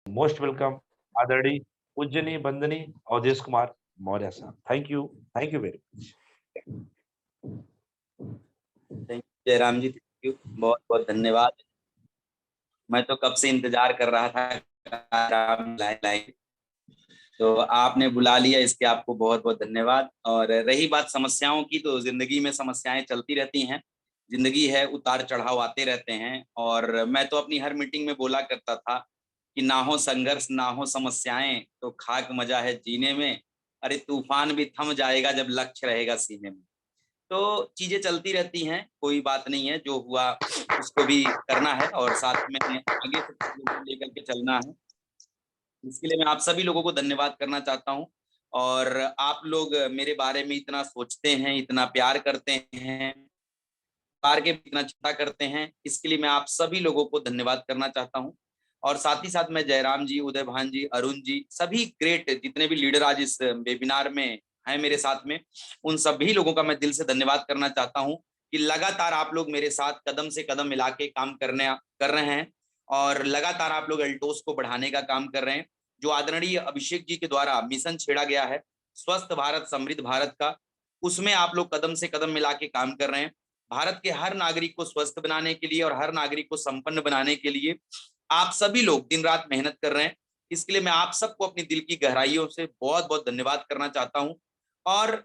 Most welcome आदरणीय पूजनीय बंदनी अवधेश कुमार मौर्य साहब। Thank you very much. Thank you Jairam ji, thank you, बहुत बहुत धन्यवाद। मैं तो कब से इंतजार कर रहा था आप लाइन, तो आपने बुला लिया, इसके आपको बहुत बहुत धन्यवाद। और रही बात समस्याओं की, तो जिंदगी में समस्याएं चलती रहती हैं। जिंदगी है, उतार चढ़ाव आते रहते हैं। और मैं तो अपनी हर मीटिंग में बोला करता था कि ना हो संघर्ष ना हो समस्याएं तो खाक मजा है जीने में। अरे तूफान भी थम जाएगा जब लक्ष्य रहेगा सीने में। तो चीजें चलती रहती हैं, कोई बात नहीं है, जो हुआ उसको भी करना है और साथ में आगे से चीजों को लेकर के चलना है। इसके लिए मैं आप सभी लोगों को धन्यवाद करना चाहता हूँ। और आप लोग मेरे बारे में इतना सोचते हैं, इतना प्यार करते हैं, प्यार के इतना चिंता करते हैं, इसके लिए मैं आप सभी लोगों को धन्यवाद करना चाहता हूँ। और साथ ही साथ मैं जयराम जी, उदय भान जी, अरुण जी, सभी ग्रेट जितने भी लीडर आज इस वेबिनार में हैं मेरे साथ में, उन सभी लोगों का मैं दिल से धन्यवाद करना चाहता हूँ कि लगातार आप लोग मेरे साथ कदम से कदम मिला के काम कर रहे हैं। और लगातार आप लोग अल्टोस को बढ़ाने का काम कर रहे हैं। जो आदरणीय अभिषेक जी के द्वारा मिशन छेड़ा गया है स्वस्थ भारत समृद्ध भारत का, उसमें आप लोग कदम से कदम मिला के काम कर रहे हैं। भारत के हर नागरिक को स्वस्थ बनाने के लिए और हर नागरिक को संपन्न बनाने के लिए आप सभी लोग दिन रात मेहनत कर रहे हैं। इसके लिए मैं आप सबको अपनी दिल की गहराइयों से बहुत बहुत धन्यवाद करना चाहता हूं। और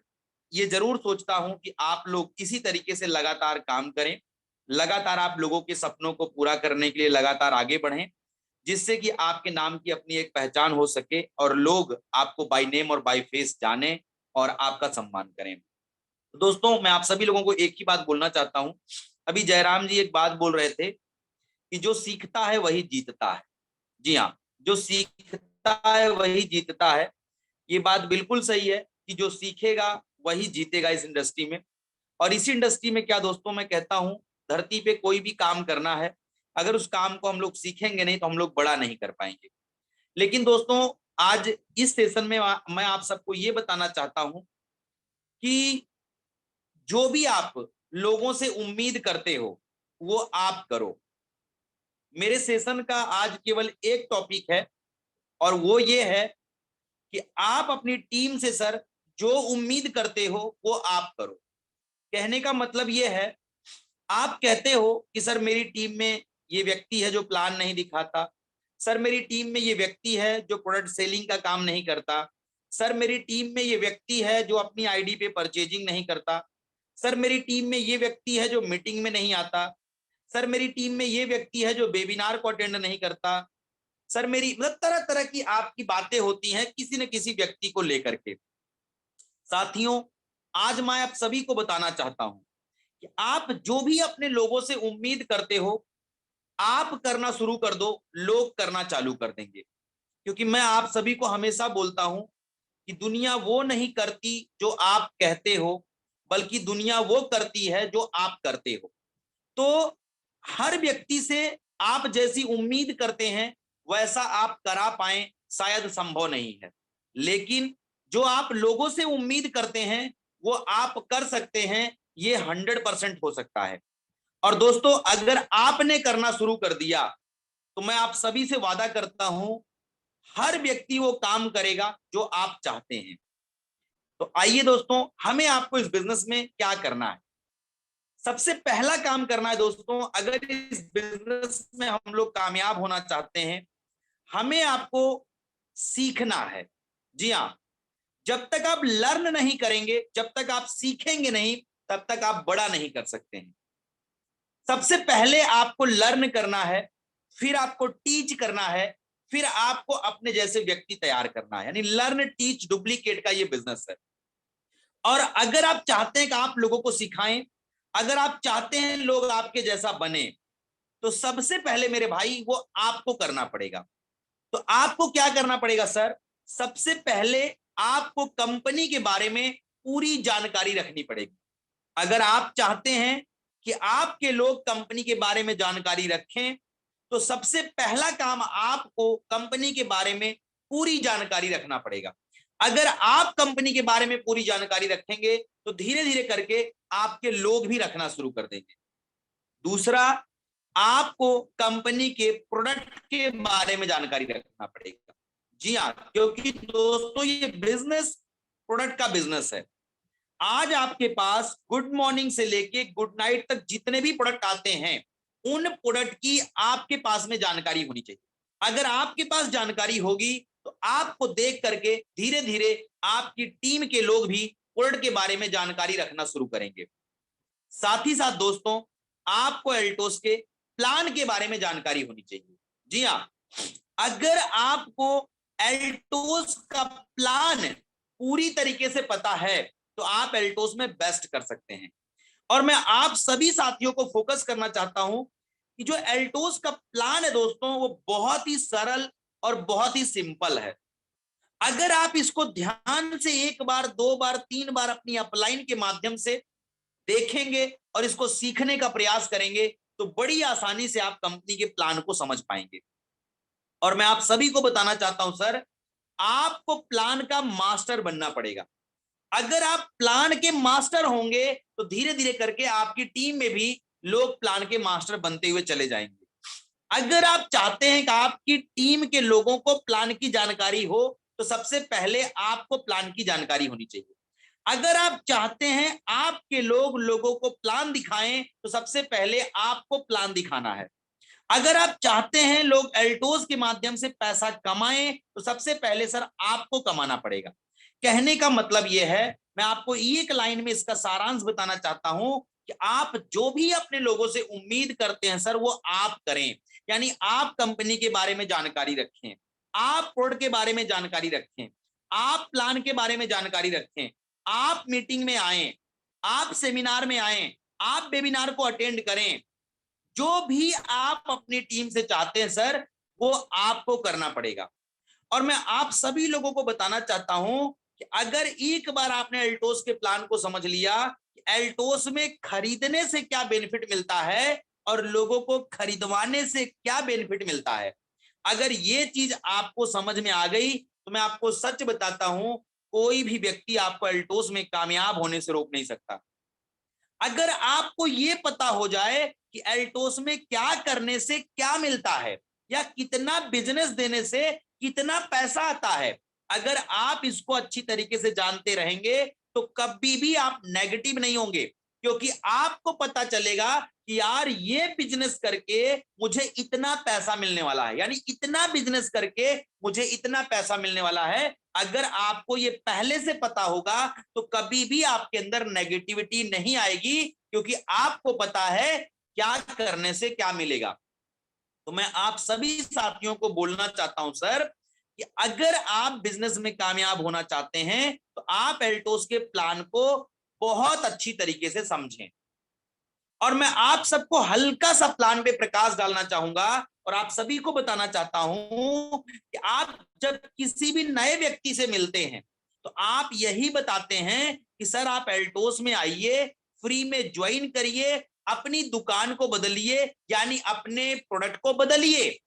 ये जरूर सोचता हूं कि आप लोग इसी तरीके से लगातार काम करें, लगातार आप लोगों के सपनों को पूरा करने के लिए लगातार आगे बढ़ें, जिससे कि आपके नाम की अपनी एक पहचान हो सके और लोग आपको बाय नेम और बाय फेस जाने और आपका सम्मान करें। तो दोस्तों, मैं आप सभी लोगों को एक ही बात बोलना चाहता हूं। अभी जयराम जी एक बात बोल रहे थे कि जो सीखता है वही जीतता है। जी हाँ, जो सीखता है वही जीतता है। ये बात बिल्कुल सही है कि जो सीखेगा वही जीतेगा इस इंडस्ट्री में। और इसी इंडस्ट्री में क्या दोस्तों, मैं कहता हूं, धरती पे कोई भी काम करना है, अगर उस काम को हम लोग सीखेंगे नहीं तो हम लोग बड़ा नहीं कर पाएंगे। लेकिन दोस्तों, आज इस सेशन में मैं आप सबको ये बताना चाहता हूं कि जो भी आप लोगों से उम्मीद करते हो वो आप करो। मेरे सेशन का आज केवल एक टॉपिक है और वो ये है कि आप अपनी टीम से सर जो उम्मीद करते हो वो आप करो। कहने का मतलब ये है, आप कहते हो कि सर मेरी टीम में ये व्यक्ति है जो प्लान नहीं दिखाता, सर मेरी टीम में ये व्यक्ति है जो प्रोडक्ट सेलिंग का काम नहीं करता, सर मेरी टीम में ये व्यक्ति है जो अपनी आईडी पे परचेजिंग नहीं करता, सर मेरी टीम में ये व्यक्ति है जो मीटिंग में नहीं आता, सर मेरी टीम में ये व्यक्ति है जो वेबिनार को अटेंड नहीं करता, सर मेरी, मतलब तरह तरह की आपकी बातें होती हैं किसी न किसी व्यक्ति को लेकर के। साथियों, आज मैं आप सभी को बताना चाहता हूं कि आप जो भी अपने लोगों से उम्मीद करते हो आप करना शुरू कर दो, लोग करना चालू कर देंगे। क्योंकि मैं आप सभी को हमेशा बोलता हूं कि दुनिया वो नहीं करती जो आप कहते हो, बल्कि दुनिया वो करती है जो आप करते हो। तो हर व्यक्ति से आप जैसी उम्मीद करते हैं वैसा आप करा पाए शायद संभव नहीं है, लेकिन जो आप लोगों से उम्मीद करते हैं वो आप कर सकते हैं, ये 100% हो सकता है। और दोस्तों, अगर आपने करना शुरू कर दिया तो मैं आप सभी से वादा करता हूं हर व्यक्ति वो काम करेगा जो आप चाहते हैं। तो आइए दोस्तों, हमें आपको इस बिजनेस में क्या करना है। सबसे पहला काम करना है दोस्तों, अगर इस बिजनेस में हम लोग कामयाब होना चाहते हैं, हमें आपको सीखना है। जी हाँ, जब तक आप लर्न नहीं करेंगे, जब तक आप सीखेंगे नहीं, तब तक आप बड़ा नहीं कर सकते हैं। सबसे पहले आपको लर्न करना है, फिर आपको टीच करना है, फिर आपको अपने जैसे व्यक्ति तैयार करना है। यानी लर्न टीच डुप्लीकेट का ये बिजनेस है। और अगर आप चाहते हैं कि आप लोगों को सिखाएं, अगर आप चाहते हैं लोग आपके जैसा बने, तो सबसे पहले मेरे भाई वो आपको करना पड़ेगा। तो आपको क्या करना पड़ेगा सर? सबसे पहले आपको कंपनी के बारे में पूरी जानकारी रखनी पड़ेगी। अगर आप चाहते हैं कि आपके लोग कंपनी के बारे में जानकारी रखें, तो सबसे पहला काम आपको कंपनी के बारे में पूरी जानकारी रखना पड़ेगा। अगर आप कंपनी के बारे में पूरी जानकारी रखेंगे तो धीरे धीरे करके आपके लोग भी रखना शुरू कर देंगे। दूसरा, आपको कंपनी के प्रोडक्ट के बारे में जानकारी रखना पड़ेगा। जी हाँ, क्योंकि दोस्तों ये बिजनेस प्रोडक्ट का बिजनेस है। आज आपके पास गुड मॉर्निंग से लेके गुड नाइट तक जितने भी प्रोडक्ट आते हैं, उन प्रोडक्ट की आपके पास में जानकारी होनी चाहिए। अगर आपके पास जानकारी होगी तो आपको देख करके धीरे धीरे आपकी टीम के लोग भी प्रोडक्ट के बारे में जानकारी रखना शुरू करेंगे। साथ ही साथ दोस्तों, आपको एल्टोस के प्लान के बारे में जानकारी होनी चाहिए। जी हाँ, अगर आपको एल्टोस का प्लान पूरी तरीके से पता है तो आप एल्टोस में बेस्ट कर सकते हैं। और मैं आप सभी साथियों को फोकस करना चाहता हूं कि जो एल्टोस का प्लान है दोस्तों, वो बहुत ही सरल और बहुत ही सिंपल है। अगर आप इसको ध्यान से एक बार, दो बार, तीन बार अपनी अपलाइन के माध्यम से देखेंगे और इसको सीखने का प्रयास करेंगे तो बड़ी आसानी से आप कंपनी के प्लान को समझ पाएंगे। और मैं आप सभी को बताना चाहता हूं सर, आपको प्लान का मास्टर बनना पड़ेगा। अगर आप प्लान के मास्टर होंगे तो धीरे धीरे करके आपकी टीम में भी लोग प्लान के मास्टर बनते हुए चले जाएंगे। अगर आप चाहते हैं कि आपकी टीम के लोगों को प्लान की जानकारी हो तो सबसे पहले आपको प्लान की जानकारी होनी चाहिए। अगर आप चाहते हैं आपके लोग लोगों को प्लान दिखाएं तो सबसे पहले आपको प्लान दिखाना है। अगर आप चाहते हैं लोग एल्टोस के माध्यम से पैसा कमाएं तो सबसे पहले सर आपको कमाना पड़ेगा। कहने का मतलब यह है, मैं आपको एक लाइन में इसका सारांश बताना चाहता हूं कि आप जो भी अपने लोगों से उम्मीद करते हैं सर, वो आप करें। यानी आप कंपनी के बारे में जानकारी रखें, आप प्रोडक्ट के बारे में जानकारी रखें, आप प्लान के बारे में जानकारी रखें, आप मीटिंग में आए, आप सेमिनार में आए, आप वेबिनार को अटेंड करें। जो भी आप अपनी टीम से चाहते हैं सर, वो आपको करना पड़ेगा। और मैं आप सभी लोगों को बताना चाहता हूं कि अगर एक बार आपने एल्टोस के प्लान को समझ लिया कि एल्टोस में खरीदने से क्या बेनिफिट मिलता है और लोगों को खरीदवाने से क्या बेनिफिट मिलता है, अगर ये चीज आपको समझ में आ गई तो मैं आपको सच बताता हूं, कोई भी व्यक्ति आपको एल्टोस में कामयाब होने से रोक नहीं सकता। अगर आपको ये पता हो जाए कि एल्टोस में क्या करने से क्या मिलता है या कितना बिजनेस देने से कितना पैसा आता है, अगर आप इसको अच्छी तरीके से जानते रहेंगे तो कभी भी आप नेगेटिव नहीं होंगे। क्योंकि आपको पता चलेगा कि यार ये बिजनेस करके मुझे इतना पैसा मिलने वाला है, यानी इतना बिजनेस करके मुझे इतना पैसा मिलने वाला है। अगर आपको ये पहले से पता होगा तो कभी भी आपके अंदर नेगेटिविटी नहीं आएगी, क्योंकि आपको पता है क्या करने से क्या मिलेगा। तो मैं आप सभी साथियों को बोलना चाहता हूं सर कि अगर आप बिजनेस में कामयाब होना चाहते हैं तो आप एल्टोस के प्लान को बहुत अच्छी तरीके से समझें। और मैं आप सबको हल्का सा प्लान पे प्रकाश डालना चाहूंगा और आप सभी को बताना चाहता हूं कि आप जब किसी भी नए व्यक्ति से मिलते हैं तो आप यही बताते हैं कि सर आप एल्टोस में आइए, फ्री में ज्वाइन करिए, अपनी दुकान को बदलिए, यानी अपने प्रोडक्ट को बदलिए।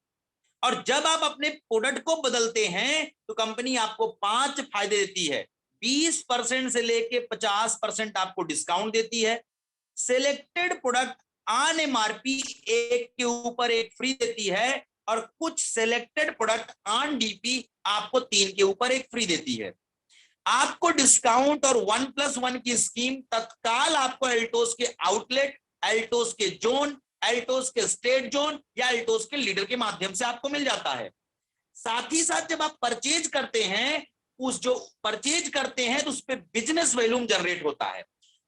और जब आप अपने प्रोडक्ट को बदलते हैं तो कंपनी आपको 5 फायदे देती है। 20% से लेके 50% आपको डिस्काउंट देती है। सिलेक्टेड प्रोडक्ट ऑन एमआरपी एक के ऊपर एक फ्री देती है और कुछ सिलेक्टेड प्रोडक्ट ऑन डीपी आपको 3 के ऊपर एक फ्री देती है। आपको डिस्काउंट और 1+1 की स्कीम तत्काल आपको एल्टोस के आउटलेट, एल्टोस के जोन, एल्टोस के स्टेट जोन या एल्टोस के लीडर के माध्यम से आपको मिल जाता है। साथ ही साथ जब आप परचेज करते हैं, उस जो परचेज करते हैं तो उस पर बिजनेस वैल्यूम जनरेट होता है।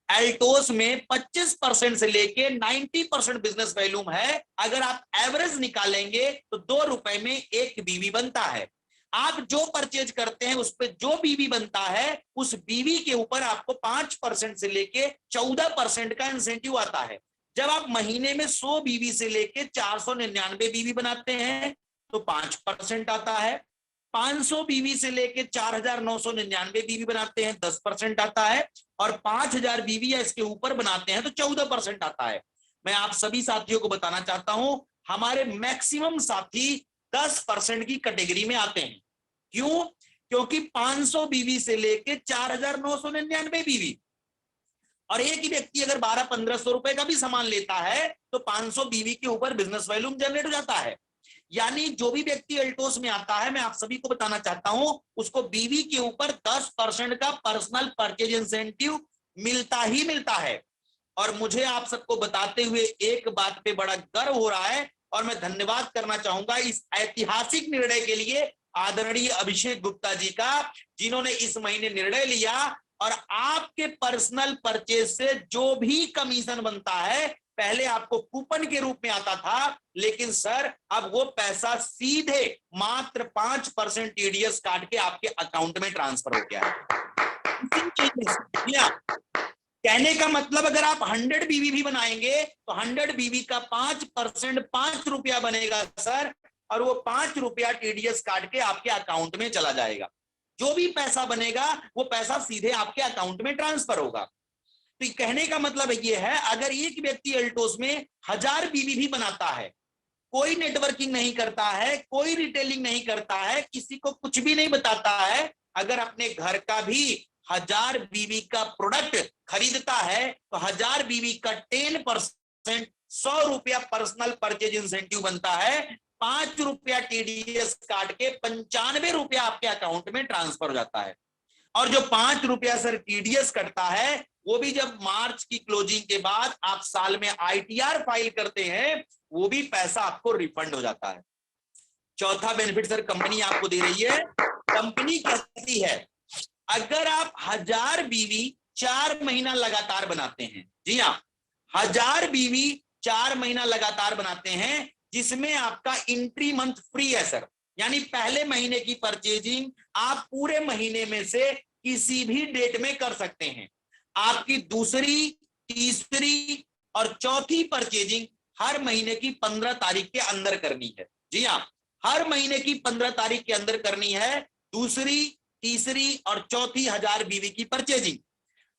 एल्टोस में 25% से लेके 90% बिजनेस वैल्यूम है। अगर आप एवरेज निकालेंगे तो 2 रुपए में 1 बीवी बनता है। आप जो परचेज करते हैं उस पर जो बीवी बनता है, उस बीवी के ऊपर आपको 5% से लेके 14% का इंसेंटिव आता है। जब आप महीने में 100 बीवी से लेके 499 बीवी बनाते हैं तो 5% आता है। 500 बीवी से लेके 4,999 बीवी बनाते हैं 10% आता है, और 5,000 बीवी या इसके ऊपर बनाते हैं तो 14% आता है। मैं आप सभी साथियों को बताना चाहता हूं, हमारे मैक्सिमम साथी 10% की कैटेगरी में आते हैं। क्यों? क्योंकि 500 बीवी से लेके 4,999 बीवी, और एक ही व्यक्ति अगर 1200-1500 रुपए का भी सामान लेता है तो 500 बीवी के ऊपर बिजनेस वैल्यू जनरेट हो जाता है। यानी जो भी व्यक्ति अल्टोस में आता है, मैं आप सभी को बताना चाहता हूं, उसको बीवी के ऊपर 10% का पर्सनल परचेज इंसेंटिव मिलता ही मिलता है। और मुझे आप सबको बताते हुए एक बात पे बड़ा गर्व हो रहा है और मैं धन्यवाद करना चाहूंगा इस ऐतिहासिक निर्णय के लिए आदरणीय अभिषेक गुप्ता जी का, जिन्होंने इस महीने निर्णय लिया और आपके पर्सनल परचेज से जो भी कमीशन बनता है, पहले आपको कूपन के रूप में आता था, लेकिन सर अब वो पैसा सीधे मात्र 5% टीडीएस काट के आपके अकाउंट में ट्रांसफर हो गया है। कहने का मतलब अगर आप 100 बीवी भी बनाएंगे तो 100 बीवी का 5% 5 रुपया बनेगा सर, और वो 5 रुपया टीडीएस काट के आपके अकाउंट में चला जाएगा। जो भी पैसा बनेगा वो पैसा सीधे आपके अकाउंट में ट्रांसफर होगा। तो कहने का मतलब ये है, अगर एक व्यक्ति अल्टोस में 1000 बीवी भी बनाता है, कोई नेटवर्किंग नहीं करता है, कोई रिटेलिंग नहीं करता है, किसी को कुछ भी नहीं बताता है, अगर अपने घर का भी 1000 बीवी का प्रोडक्ट खरीदता है तो 1000 बीवी का 10% 100 रुपया पर्सनल परचेज इंसेंटिव बनता है, 5 रुपया टीडीएस काट के 95 रुपया आपके अकाउंट में ट्रांसफर हो जाता है। और जो 5 रुपया सर टीडीएस कटता है, वो भी जब मार्च की क्लोजिंग के बाद आप साल में आईटीआर फाइल करते हैं, वो भी पैसा आपको रिफंड हो जाता है। चौथा बेनिफिट सर कंपनी आपको दे रही है। कंपनी कहती है अगर आप 1000 बीवी 4 महीना लगातार बनाते हैं, जी हाँ, 1000 बीवी 4 महीना लगातार बनाते हैं, जिसमें आपका एंट्री मंथ फ्री है सर, यानी पहले महीने की परचेजिंग आप पूरे महीने में से किसी भी डेट में कर सकते हैं। आपकी दूसरी, तीसरी और चौथी परचेजिंग हर महीने की 15 तारीख के अंदर करनी है। जी हाँ, हर महीने की 15 तारीख के अंदर करनी है दूसरी, तीसरी और चौथी 1000 बीवी की परचेजिंग।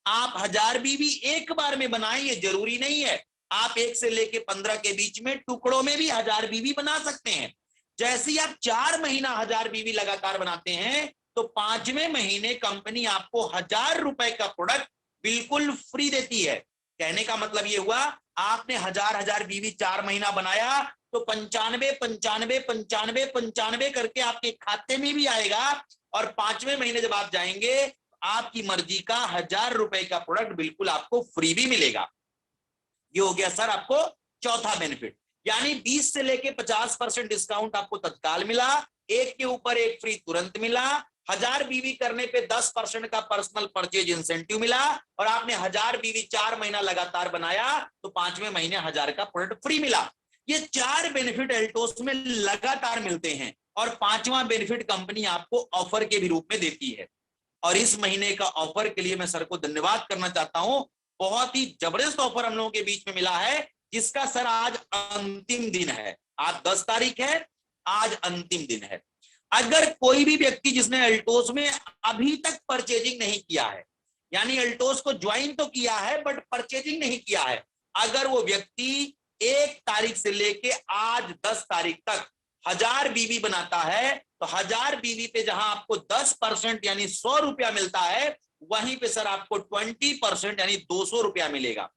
आप 1000 बीवी एक बार में बनाएं ये जरूरी नहीं है, आप 1 से लेके 15 के बीच में टुकड़ों में भी 1000 बीवी बना सकते हैं। जैसे ही आप 4 महीना 1000 बीवी लगातार बनाते हैं तो 5वें महीने कंपनी आपको 1000 रुपए का प्रोडक्ट बिल्कुल फ्री देती है। कहने का मतलब ये हुआ, आपने 1000 बीवी 4 महीना बनाया तो 95 95 95 95 करके आपके खाते में भी आएगा, और 5वें महीने जब आप जाएंगे आपकी मर्जी का 1000 रुपए का प्रोडक्ट बिल्कुल आपको फ्री भी मिलेगा। ये हो गया सर आपको चौथा बेनिफिट, यानी 20 से लेके 50% डिस्काउंट आपको तत्काल मिला, एक के ऊपर एक फ्री तुरंत मिला, 1000 बीवी करने पे 10% का पर्सनल परचेज इंसेंटिव मिला, और आपने 1000 बीवी 4 महीना लगातार बनाया तो 5वें महीने 1000 का प्रोडक्ट फ्री मिला। ये 4 बेनिफिट एल्टोस में लगातार मिलते हैं, और 5वां बेनिफिट कंपनी आपको ऑफर के भी रूप में देती है। और इस महीने का ऑफर के लिए मैं सर को धन्यवाद करना चाहता हूं। बहुत ही जबरदस्त ऑफर हम लोगों के बीच में मिला है, जिसका सर आज अंतिम दिन है। आज 10 तारीख है, आज अंतिम दिन है। अगर कोई भी व्यक्ति जिसने अल्टोस में अभी तक परचेजिंग नहीं किया है, यानी अल्टोस को ज्वाइन तो किया है बट परचेजिंग नहीं किया है, अगर वो व्यक्ति 1 तारीख से लेके आज 10 तारीख तक 1000 बीवी बनाता है तो 1000 बीवी पे जहां आपको 10% यानी 100 रुपया मिलता है, वहीं पे सर आपको 20% यानी 200 रुपया मिलेगा।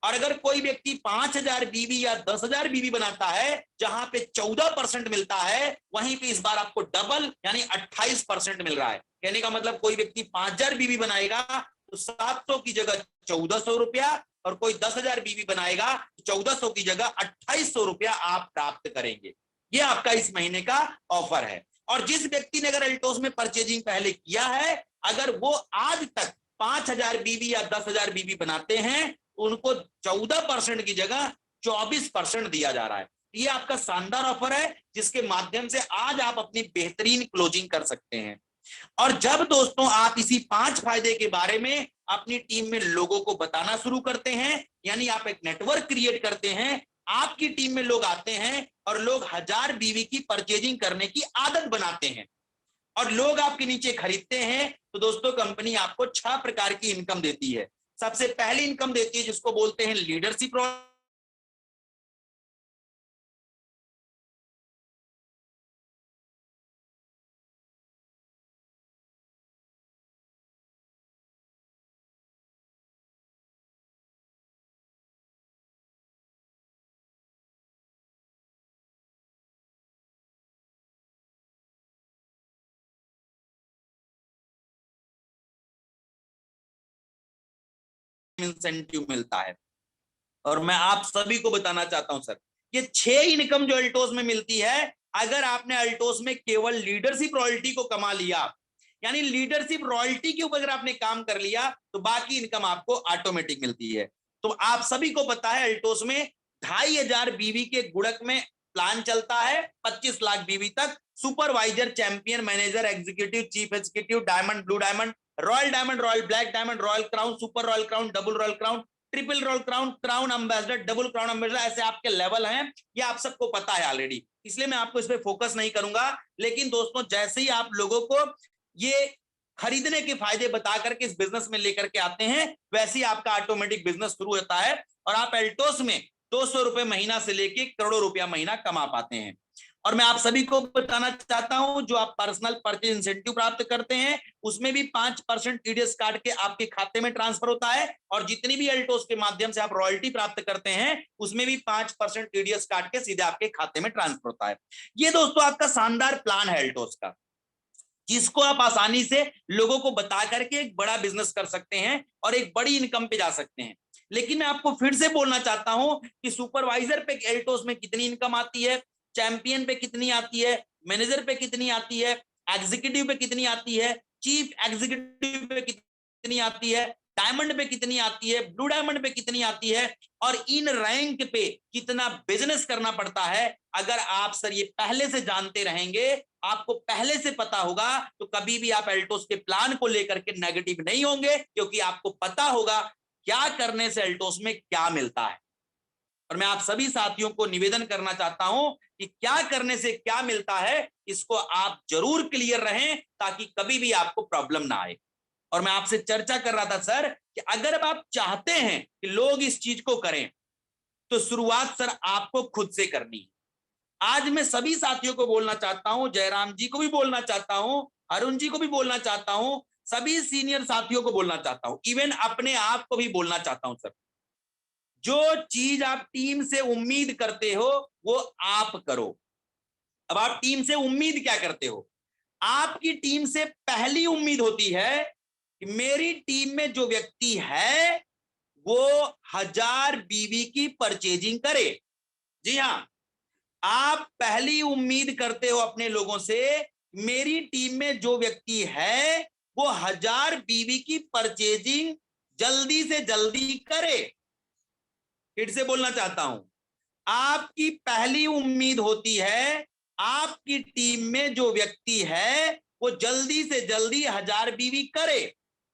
और अगर कोई व्यक्ति 5000 बीवी या 10,000 बीवी बनाता है, जहां पे 14% मिलता है, वहीं पे इस बार आपको डबल यानी 28% मिल रहा है। कहने का मतलब कोई व्यक्ति 5000 बीवी बनाएगा तो 700 की जगह 1400 रुपया, और कोई 10,000 बीवी बनाएगा तो 1400 की जगह 2800 रुपया आप प्राप्त करेंगे। ये आपका इस महीने का ऑफर है। और जिस व्यक्ति ने अगर अल्टोस में परचेजिंग पहले किया है, अगर वो आज तक 5000 बीवी या 10,000 बीवी बनाते हैं, उनको 14% की जगह 24% दिया जा रहा है। ये आपका शानदार ऑफर है, जिसके माध्यम से आज आप अपनी बेहतरीन क्लोजिंग कर सकते हैं। और जब दोस्तों आप इसी 5 फायदे के बारे में अपनी टीम में लोगों को बताना शुरू करते हैं, यानी आप एक नेटवर्क क्रिएट करते हैं, आपकी टीम में लोग आते हैं और लोग 1000 बीवी की परचेजिंग करने की आदत बनाते हैं और लोग आपके नीचे खरीदते हैं, तो दोस्तों कंपनी आपको 6 प्रकार की इनकम देती है। सबसे पहली इनकम देती है जिसको बोलते हैं लीडरशिप इंसेंटिव मिलता है। और मैं आप सभी को बताना चाहता हूं सर, ये 6 इनकम जो अल्टोस में मिलती है, अगर आपने अल्टोस में केवल लीडरशिप रॉयल्टी को कमा लिया, यानी लीडरशिप रॉयल्टी के ऊपर अगर आपने काम कर लिया, तो बाकी इनकम आपको ऑटोमेटिक मिलती है। तो आप सभी को पता है अल्टोस में 2500 बीवी के गुणक में प्लान चलता है, 25 लाख बीवी तक। Supervisor, champion, manager, executive, chief executive, diamond, blue diamond, royal black diamond, royal crown, super royal crown, double royal crown, triple royal crown, crown ambassador, double crown ambassador, ऐसे आपके लेवल हैं, ये आप सबको पता है ऑलरेडी, इसलिए मैं आपको इस पे फोकस नहीं करूंगा। लेकिन दोस्तों, जैसे ही आप लोगों को ये खरीदने के फायदे बता करके इस बिजनेस में लेकर के आते हैं, वैसे ही आपका ऑटोमेटिक बिजनेस शुरू होता है और आप एल्टोस में 200 रुपए महीना से लेके करोड़ों रुपया महीना कमा पाते हैं। और मैं आप सभी को बताना चाहता हूं, जो आप पर्सनल परचेज इंसेंटिव प्राप्त करते हैं, उसमें भी 5% टीडीएस काट के आपके खाते में ट्रांसफर होता है, और जितनी भी अल्टोस के माध्यम से आप रॉयल्टी प्राप्त करते हैं, उसमें भी 5% टीडीएस काट के सीधे आपके खाते में ट्रांसफर होता है। ये दोस्तों आपका शानदार प्लान है अल्टोस का, जिसको आप आसानी से लोगों को बता करके एक बड़ा बिजनेस कर सकते हैं और एक बड़ी इनकम पे जा सकते हैं। लेकिन मैं आपको फिर से बोलना चाहता हूं कि सुपरवाइजर पे एल्टोस में कितनी इनकम आती है, चैंपियन पे कितनी आती है, मैनेजर पे कितनी आती है, एग्जीक्यूटिव पे कितनी आती है, चीफ एग्जीक्यूटिव पे कितनी आती है, डायमंड पे कितनी आती है, ब्लू डायमंड पे कितनी आती है, और इन रैंक पे कितना बिजनेस करना पड़ता है, अगर आप सर ये पहले से जानते रहेंगे, आपको पहले से पता होगा, तो कभी भी आप एल्टोस के प्लान को लेकर के नेगेटिव नहीं होंगे, क्योंकि आपको पता होगा क्या करने से एल्टोस में क्या मिलता है। और मैं आप सभी साथियों को निवेदन करना चाहता हूं कि क्या करने से क्या मिलता है, इसको आप जरूर क्लियर रहें, ताकि कभी भी आपको प्रॉब्लम ना आए। और मैं आपसे चर्चा कर रहा था सर कि अगर आप चाहते हैं कि लोग इस चीज को करें, तो शुरुआत सर आपको खुद से करनी है। आज मैं सभी साथियों को बोलना चाहता हूं, जयराम जी को भी बोलना चाहता हूं, अरुण जी को भी बोलना चाहता हूं, सभी सीनियर साथियों को बोलना चाहता हूं, इवन अपने आप को भी बोलना चाहता हूं सर, जो चीज आप टीम से उम्मीद करते हो वो आप करो। अब आप टीम से उम्मीद क्या करते हो? आपकी टीम से पहली उम्मीद होती है कि मेरी टीम में जो व्यक्ति है वो 1000 बीवी की परचेजिंग करे। जी हां, आप पहली उम्मीद करते हो अपने लोगों से, मेरी टीम में जो व्यक्ति है वो 1000 बीवी की परचेजिंग जल्दी से जल्दी करे। फिर से बोलना चाहता हूं, आपकी पहली उम्मीद होती है आपकी टीम में जो व्यक्ति है वो जल्दी से जल्दी 1000 बीवी करे।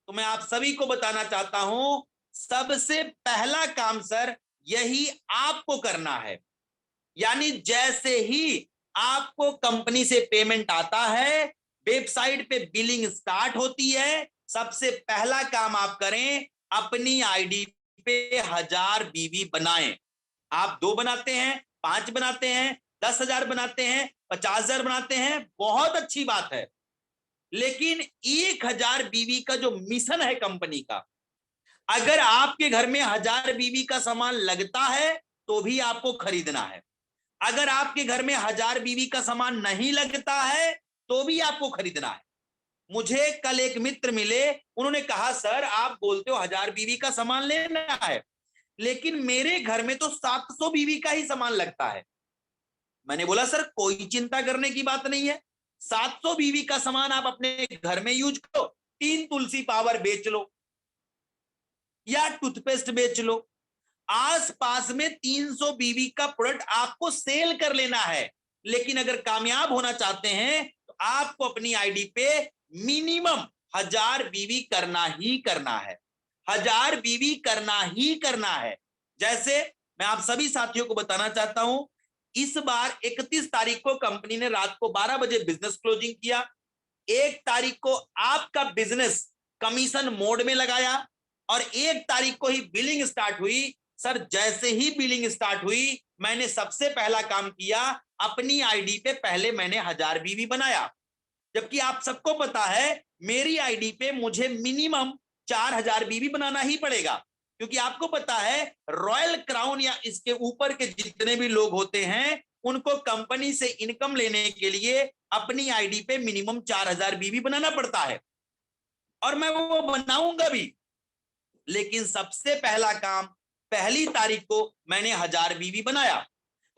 तो मैं आप सभी को बताना चाहता हूं, सबसे पहला काम सर यही आपको करना है। यानी जैसे ही आपको कंपनी से पेमेंट आता है, वेबसाइट पे बिलिंग स्टार्ट होती है, सबसे पहला काम आप करें, अपनी आईडी पे 1000 बीवी बनाएं। आप 2 बनाते हैं, 5 बनाते हैं, 10,000 बनाते हैं, 50,000 बनाते हैं, बहुत अच्छी बात है। लेकिन 1000 बीवी का जो मिशन है कंपनी का, अगर आपके घर में 1000 बीवी का सामान लगता है तो भी आपको खरीदना है। अगर आपके घर में 1000 बीवी का सामान नहीं लगता है तो भी आपको खरीदना है। मुझे कल एक मित्र मिले, उन्होंने कहा सर आप बोलते हो 1000 बीवी का सामान लेना है, लेकिन मेरे घर में तो 700 बीवी का ही सामान लगता है। मैंने बोला सर कोई चिंता करने की बात नहीं है, 700 बीवी का सामान आप अपने घर में यूज करो, 3 तुलसी पावर बेच लो या टूथपेस्ट बेच लो, आसपास में 300 बीवी का प्रोडक्ट आपको सेल कर लेना है। लेकिन अगर कामयाब होना चाहते हैं तो आपको अपनी आईडी पे मिनिमम 1000 बीवी करना ही करना है, 1000 बीवी करना ही करना है। जैसे मैं आप सभी साथियों को बताना चाहता हूं, इस बार 31 तारीख को कंपनी ने रात को 12 बजे बिजनेस क्लोजिंग किया। 1 तारीख को आपका बिजनेस कमीशन मोड में लगाया और 1 तारीख को ही बिलिंग स्टार्ट हुई। सर जैसे ही बिलिंग स्टार्ट हुई, मैंने सबसे पहला काम किया, अपनी आईडी पे पहले मैंने 1000 बीवी बनाया। जबकि आप सबको पता है मेरी आईडी पे मुझे मिनिमम 4000 बीवी बनाना ही पड़ेगा, क्योंकि आपको पता है रॉयल क्राउन या इसके ऊपर के जितने भी लोग होते हैं उनको कंपनी से इनकम लेने के लिए अपनी आईडी पे मिनिमम 4000 बीवी बनाना पड़ता है, और मैं वो बनाऊंगा भी। लेकिन सबसे पहला काम पहली तारीख को मैंने 1000 बीवी बनाया।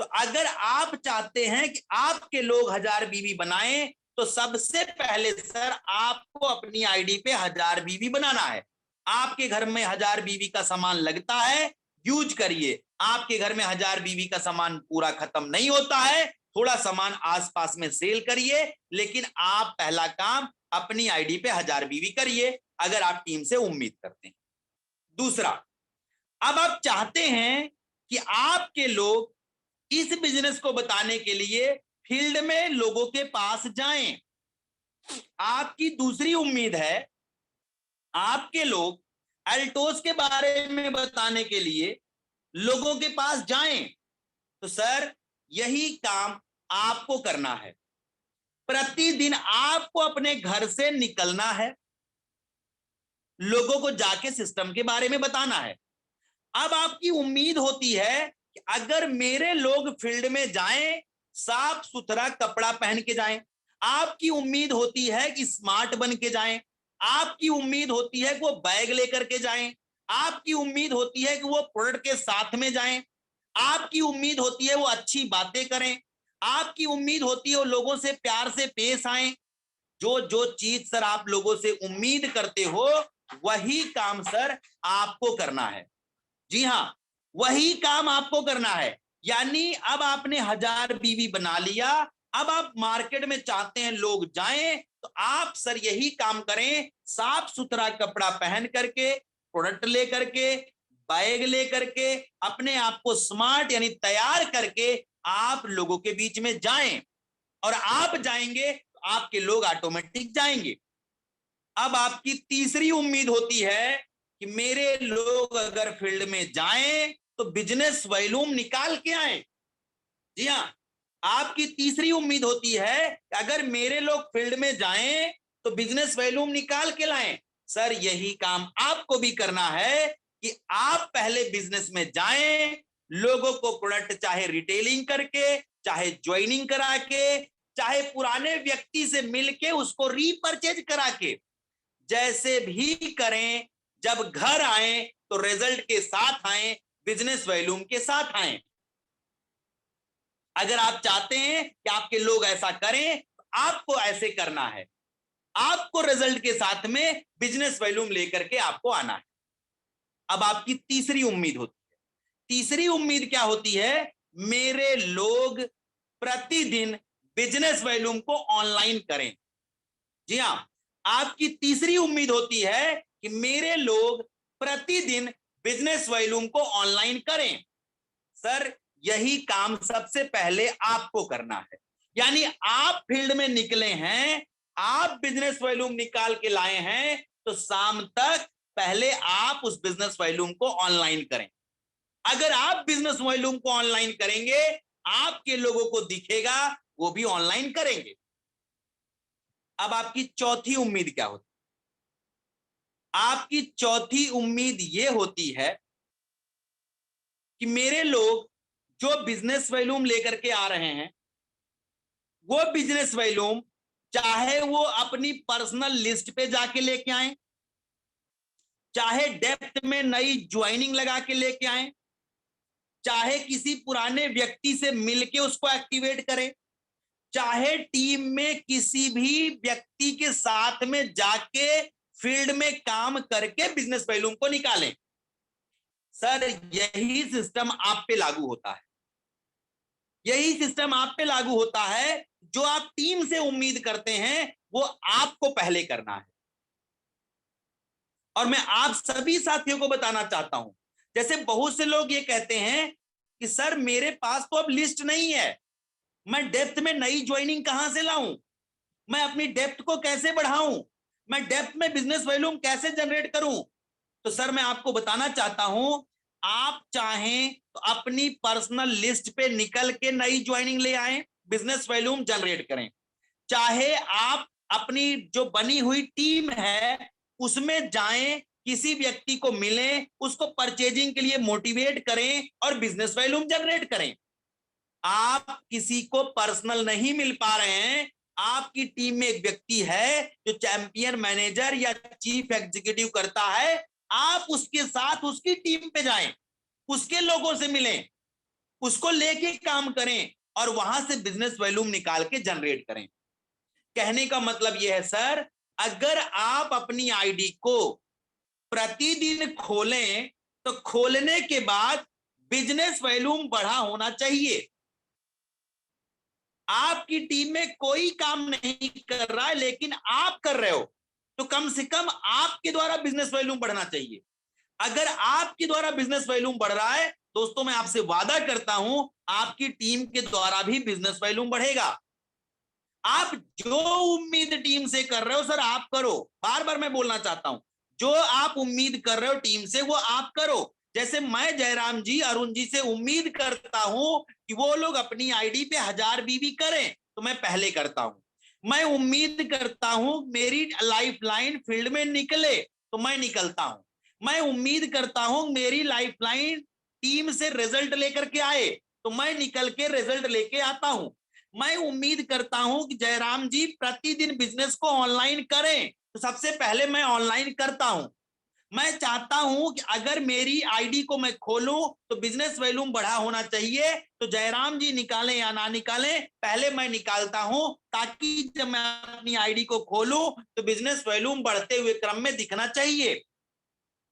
तो अगर आप चाहते हैं कि आपके लोग 1000 बीवी बनाएं तो सबसे पहले सर आपको अपनी आईडी पे 1000 बीवी बनाना है। आपके घर में 1000 बीवी का सामान लगता है, यूज करिए। आपके घर में 1000 बीवी का सामान पूरा खत्म नहीं होता है, थोड़ा सामान आसपास में सेल करिए, लेकिन आप पहला काम अपनी आईडी पे 1000 बीवी करिए अगर आप टीम से उम्मीद करते हैं। दूसरा, अब आप चाहते हैं कि आपके लोग इस बिजनेस को बताने के लिए फील्ड में लोगों के पास जाएं। आपकी दूसरी उम्मीद है आपके लोग अल्टोस के बारे में बताने के लिए लोगों के पास जाएं। तो सर यही काम आपको करना है। प्रतिदिन आपको अपने घर से निकलना है, लोगों को जाके सिस्टम के बारे में बताना है। अब आपकी उम्मीद होती है कि अगर मेरे लोग फील्ड में जाएं, साफ सुथरा कपड़ा पहन के जाएं। आपकी उम्मीद होती है कि स्मार्ट बन के जाएं। आपकी उम्मीद होती है कि वो बैग लेकर के जाएं। आपकी उम्मीद होती है कि वो प्रोडक्ट के साथ में जाएं। आपकी उम्मीद होती है वो अच्छी बातें करें। आपकी उम्मीद होती है वो लोगों से प्यार से पेश आए। जो जो चीज सर आप लोगों से उम्मीद करते हो वही काम सर आपको करना है। जी हाँ, वही काम आपको करना है। यानी अब आपने 1000 बीवी बना लिया, अब आप मार्केट में चाहते हैं लोग जाएं, तो आप सर यही काम करें। साफ सुथरा कपड़ा पहन करके, प्रोडक्ट ले करके, बैग ले करके, अपने आप को स्मार्ट यानी तैयार करके आप लोगों के बीच में जाएं। और आप जाएंगे तो आपके लोग ऑटोमेटिक जाएंगे। अब आपकी तीसरी उम्मीद होती है कि मेरे लोग अगर फील्ड में जाएं तो बिजनेस वॉल्यूम निकाल के आए। जी हाँ, आपकी तीसरी उम्मीद होती है कि अगर मेरे लोग फील्ड में जाएं तो बिजनेस वॉल्यूम निकाल के लाएं। सर यही काम आपको भी करना है कि आप पहले बिजनेस में जाएं, लोगों को प्रोडक्ट चाहे रिटेलिंग करके, चाहे ज्वाइनिंग करा के, चाहे पुराने व्यक्ति से मिलके उसको रीपरचेज करा के, जैसे भी करें, जब घर आए तो रिजल्ट के साथ आए, बिजनेस वॉल्यूम के साथ आए। अगर आप चाहते हैं कि आपके लोग ऐसा करें तो आपको ऐसे करना है। आपको रिजल्ट के साथ में बिजनेस वॉल्यूम लेकर के आपको आना है। अब आपकी तीसरी उम्मीद होती है। तीसरी उम्मीद क्या होती है? मेरे लोग प्रतिदिन बिजनेस वॉल्यूम को ऑनलाइन करें। जी हां, आपकी तीसरी उम्मीद होती है कि मेरे लोग प्रतिदिन बिजनेस वॉल्यूम को ऑनलाइन करें। सर यही काम सबसे पहले आपको करना है। यानी आप फील्ड में निकले हैं, आप बिजनेस वॉल्यूम निकाल के लाए हैं, तो शाम तक पहले आप उस बिजनेस वॉल्यूम को ऑनलाइन करें। अगर आप बिजनेस वॉल्यूम को ऑनलाइन करेंगे, आपके लोगों को दिखेगा, वो भी ऑनलाइन करेंगे। अब आपकी चौथी उम्मीद क्या होती है? आपकी चौथी उम्मीद ये होती है कि मेरे लोग जो बिजनेस वॉल्यूम लेकर के आ रहे हैं, वो बिजनेस वॉल्यूम चाहे वो अपनी पर्सनल लिस्ट पे जाके लेके आए, चाहे डेप्थ में नई ज्वाइनिंग लगा के लेके आए, चाहे किसी पुराने व्यक्ति से मिलके उसको एक्टिवेट करें, चाहे टीम में किसी भी व्यक्ति के साथ में जाके फील्ड में काम करके बिजनेस वॉल्यूम को निकालें। सर यही सिस्टम आप पे लागू होता है। यही सिस्टम आप पे लागू होता है। जो आप टीम से उम्मीद करते हैं वो आपको पहले करना है। और मैं आप सभी साथियों को बताना चाहता हूं, जैसे बहुत से लोग ये कहते हैं कि सर मेरे पास तो अब लिस्ट नहीं है, मैं डेप्थ में नई ज्वाइनिंग कहां से लाऊं, मैं अपनी डेप्थ को कैसे बढ़ाऊं, मैं डेप्थ में बिजनेस वॉल्यूम कैसे जनरेट करूं। तो सर मैं आपको बताना चाहता हूं, आप चाहें तो अपनी पर्सनल लिस्ट पे निकल के नई ज्वाइनिंग ले आएं, बिजनेस वॉल्यूम जनरेट करें। चाहे आप अपनी जो बनी हुई टीम है उसमें जाएं, किसी व्यक्ति को मिलें, उसको परचेजिंग के लिए मोटिवेट करें और बिजनेस वॉल्यूम जनरेट करें। आप किसी को पर्सनल नहीं मिल पा रहे हैं, आपकी टीम में एक व्यक्ति है जो चैंपियन मैनेजर या चीफ एग्जीक्यूटिव करता है, आप उसके साथ उसकी टीम पे जाएं, उसके लोगों से मिलें, उसको लेके काम करें और वहां से बिजनेस वॉल्यूम निकाल के जनरेट करें। कहने का मतलब यह है सर, अगर आप अपनी आईडी को प्रतिदिन खोलें तो खोलने के बाद बिजनेस वॉल्यूम बढ़ा होना चाहिए। आपकी टीम में कोई काम नहीं कर रहा है लेकिन आप कर रहे हो, तो कम से कम आपके द्वारा बिजनेस वॉल्यूम बढ़ना चाहिए। अगर आपके द्वारा बिजनेस वॉल्यूम बढ़ रहा है दोस्तों, मैं आपसे वादा करता हूं आपकी टीम के द्वारा भी बिजनेस वॉल्यूम बढ़ेगा। आप जो उम्मीद टीम से कर रहे हो सर आप करो, बार बार मैं बोलना चाहता हूं, जो आप उम्मीद कर रहे हो टीम से वो आप करो। जैसे मैं जयराम जी, अरुण जी से उम्मीद करता हूं कि वो लोग अपनी आईडी पे 1000 बीबी करें, तो मैं पहले करता हूं। मैं उम्मीद करता हूं मेरी लाइफलाइन फील्ड में निकले, तो मैं निकलता हूं। मैं उम्मीद करता हूं मेरी लाइफलाइन टीम से रिजल्ट लेकर के आए, तो मैं निकल के रिजल्ट लेके आता हूं। मैं उम्मीद करता हूं कि जयराम जी प्रतिदिन बिजनेस को ऑनलाइन करें, तो सबसे पहले मैं ऑनलाइन करता हूं। मैं चाहता हूं कि अगर मेरी आईडी को मैं खोलूं तो बिजनेस वॉल्यूम बढ़ा होना चाहिए, तो जयराम जी निकालें या ना निकालें, पहले मैं निकालता हूं, ताकि जब मैं अपनी आईडी को खोलूं तो बिजनेस वॉल्यूम बढ़ते हुए क्रम में दिखना चाहिए।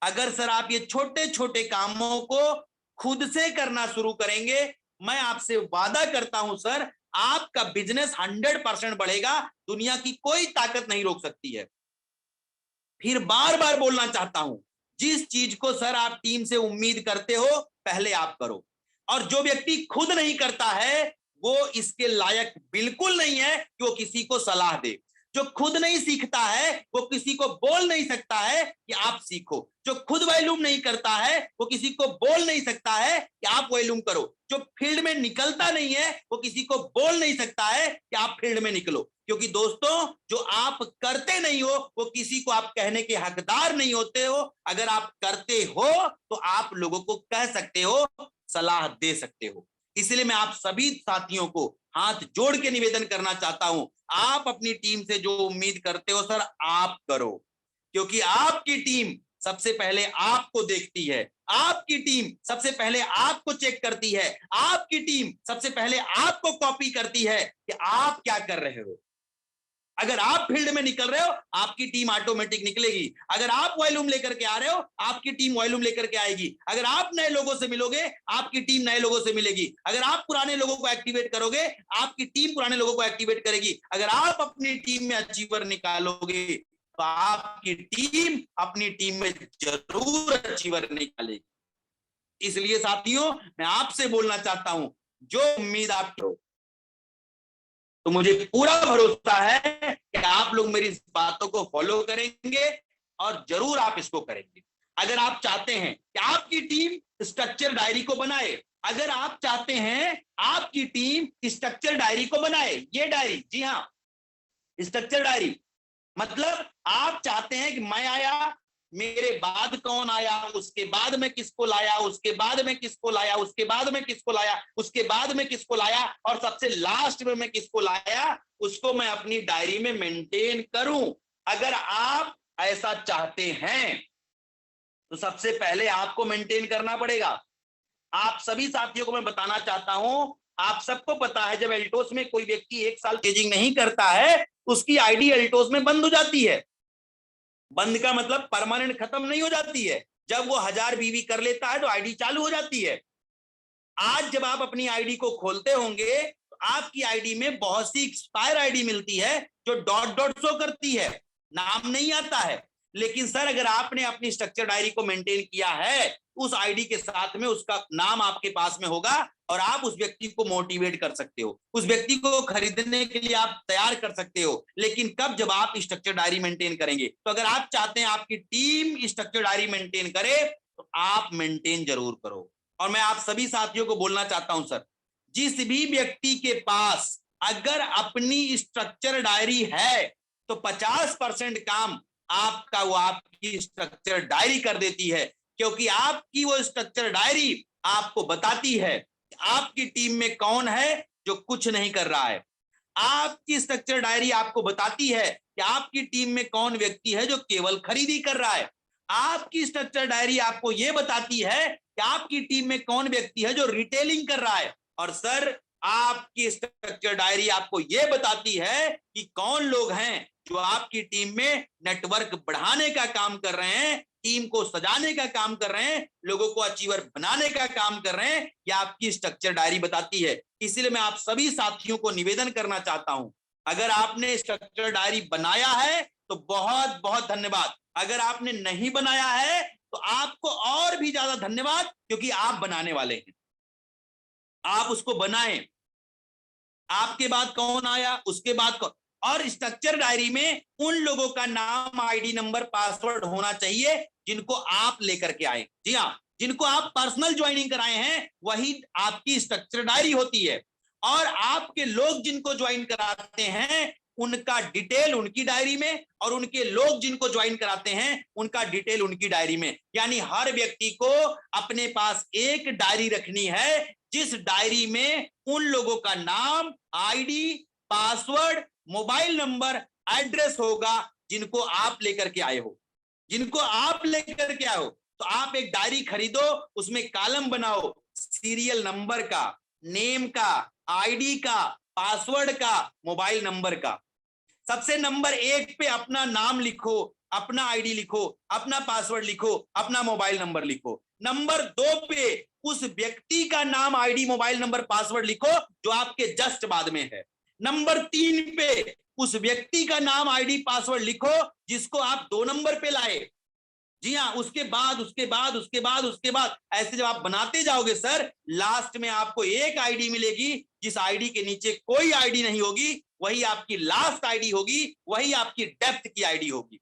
अगर सर आप ये छोटे छोटे कामों को खुद से करना शुरू करेंगे, मैं आपसे वादा करता हूं सर आपका बिजनेस 100% बढ़ेगा, दुनिया की कोई ताकत नहीं रोक सकती है। फिर बार बार बोलना चाहता हूं, जिस चीज को सर आप टीम से उम्मीद करते हो पहले आप करो, और जो व्यक्ति खुद नहीं करता है वो इसके लायक बिल्कुल नहीं है कि वो किसी को सलाह दे। जो खुद नहीं सीखता है वो किसी को बोल नहीं सकता है कि आप सीखो। जो खुद वॉल्यूम नहीं करता है वो किसी को बोल नहीं सकता है कि आप वॉल्यूम करो। जो फील्ड में निकलता नहीं है वो किसी को बोल नहीं सकता है कि आप फील्ड में निकलो। क्योंकि दोस्तों जो आप करते नहीं हो वो किसी को आप कहने के हकदार नहीं होते हो। अगर आप करते हो तो आप लोगों को कह सकते हो, सलाह दे सकते हो। इसलिए मैं आप सभी साथियों को हाथ जोड़ के निवेदन करना चाहता हूं, आप अपनी टीम से जो उम्मीद करते हो सर आप करो, क्योंकि आपकी टीम सबसे पहले आपको देखती है, आपकी टीम सबसे पहले आपको चेक करती है, आपकी टीम सबसे पहले आपको कॉपी करती है कि आप क्या कर रहे हो। अगर आप फील्ड में निकल रहे हो आपकी टीम ऑटोमेटिक निकलेगी। अगर आप वॉल्यूम लेकर के आ रहे हो आपकी टीम वॉल्यूम लेकर के आएगी। अगर आप नए लोगों से मिलोगे आपकी टीम नए लोगों से मिलेगी। अगर आप पुराने लोगों को एक्टिवेट करोगे आपकी टीम पुराने लोगों को एक्टिवेट करेगी। अगर आप अपनी टीम में अचीवर निकालोगे तो आपकी टीम अपनी टीम में जरूर अचीवर निकालेगी। इसलिए साथियों मैं आपसे बोलना चाहता हूं, जो उम्मीद आप करो, तो मुझे पूरा भरोसा है कि आप लोग मेरी इस बातों को फॉलो करेंगे और जरूर आप इसको करेंगे। अगर आप चाहते हैं कि आपकी टीम स्ट्रक्चर डायरी को बनाए, अगर आप चाहते हैं आपकी टीम स्ट्रक्चर डायरी को बनाए, ये डायरी, जी हाँ स्ट्रक्चर डायरी, मतलब आप चाहते हैं कि मैं आया, मेरे बाद कौन आया, उसके बाद में किसको लाया, उसके बाद में किसको लाया, उसके बाद में किसको लाया, उसके बाद में किसको लाया, और सबसे लास्ट में मैं किसको लाया, उसको मैं अपनी डायरी में मेंटेन करूं। अगर आप ऐसा चाहते हैं तो सबसे पहले आपको मेंटेन करना पड़ेगा। आप सभी साथियों को मैं बताना चाहता हूं, आप सबको पता है जब एल्टोस में कोई व्यक्ति 1 साल चेजिंग नहीं करता है उसकी आईडी एल्टोस में बंद हो जाती है। बंद का मतलब परमानेंट खत्म नहीं हो जाती है। जब वो 1000 बीवी कर लेता है तो आईडी चालू हो जाती है। आज जब आप अपनी आईडी को खोलते होंगे तो आपकी आईडी में बहुत सी एक्सपायर आईडी मिलती है जो डॉट डॉट शो करती है, नाम नहीं आता है। लेकिन सर अगर आपने अपनी स्ट्रक्चर डायरी को मेंटेन किया है, उस आईडी के साथ में उसका नाम आपके पास में होगा और आप उस व्यक्ति को मोटिवेट कर सकते हो, उस व्यक्ति को खरीदने के लिए आप तैयार कर सकते हो। लेकिन कब, जब आप स्ट्रक्चर डायरी मेंटेन करेंगे। तो अगर आप चाहते हैं आपकी टीम स्ट्रक्चर डायरी मेंटेन करे तो आप मेंटेन जरूर करो। और मैं आप सभी साथियों को बोलना चाहता हूं सर, जिस भी व्यक्ति के पास अगर अपनी स्ट्रक्चर डायरी है तो 50% काम आपका वो आपकी स्ट्रक्चर डायरी कर देती है, क्योंकि आपकी वो स्ट्रक्चर डायरी आपको बताती है कि आपकी टीम में कौन है जो कुछ नहीं कर रहा है। आपकी स्ट्रक्चर डायरी आपको बताती है कि आपकी टीम में कौन व्यक्ति है जो केवल खरीदी कर रहा है। आपकी स्ट्रक्चर डायरी आपको ये बताती है कि आपकी टीम में कौन व्यक्ति है जो रिटेलिंग कर रहा है, और सर आपकी स्ट्रक्चर डायरी आपको ये बताती है कि कौन लोग हैं जो आपकी टीम में नेटवर्क बढ़ाने का काम कर रहे हैं, टीम को सजाने का काम कर रहे हैं, लोगों को अचीवर बनाने का काम कर रहे हैं। ये आपकी स्ट्रक्चर डायरी बताती है। इसलिए मैं आप सभी साथियों को निवेदन करना चाहता हूं, अगर आपने स्ट्रक्चर डायरी बनाया है तो बहुत बहुत धन्यवाद, अगर आपने नहीं बनाया है तो आपको और भी ज्यादा धन्यवाद, क्योंकि आप बनाने वाले हैं। आप उसको बनाएं। आपके बाद कौन आया, उसके बाद कौन, और स्ट्रक्चर डायरी में उन लोगों का नाम, आईडी नंबर, पासवर्ड होना चाहिए जिनको आप लेकर के आए। जी हाँ, जिनको आप पर्सनल ज्वाइनिंग कराए हैं वही आपकी स्ट्रक्चर डायरी होती है। और आपके लोग जिनको ज्वाइन कराते हैं उनका डिटेल उनकी डायरी में, और उनके लोग जिनको ज्वाइन कराते हैं उनका डिटेल उनकी डायरी में। यानी हर व्यक्ति को अपने पास एक डायरी रखनी है जिस डायरी में उन लोगों का नाम, ID, password, mobile number, address होगा जिनको आप लेकर के आए हो, जिनको आप लेकर के आए हो। तो आप एक डायरी खरीदो, उसमें कॉलम बनाओ सीरियल नंबर का, नेम का, आईडी का, पासवर्ड का, मोबाइल नंबर का। सबसे नंबर 1 पे अपना नाम लिखो, अपना आईडी लिखो, अपना पासवर्ड लिखो, अपना मोबाइल नंबर लिखो। नंबर 2 पे उस व्यक्ति का नाम, आईडी, मोबाइल नंबर, पासवर्ड लिखो जो आपके जस्ट बाद में है। नंबर 3 पे उस व्यक्ति का नाम, आईडी, पासवर्ड लिखो जिसको आप 2 नंबर पे लाए। जी हाँ, उसके बाद ऐसे जब आप बनाते जाओगे सर, लास्ट में आपको एक आईडी मिलेगी, जिस आईडी के नीचे कोई आईडी नहीं होगी, वही आपकी लास्ट आईडी होगी, वही आपकी डेप्थ की आईडी होगी।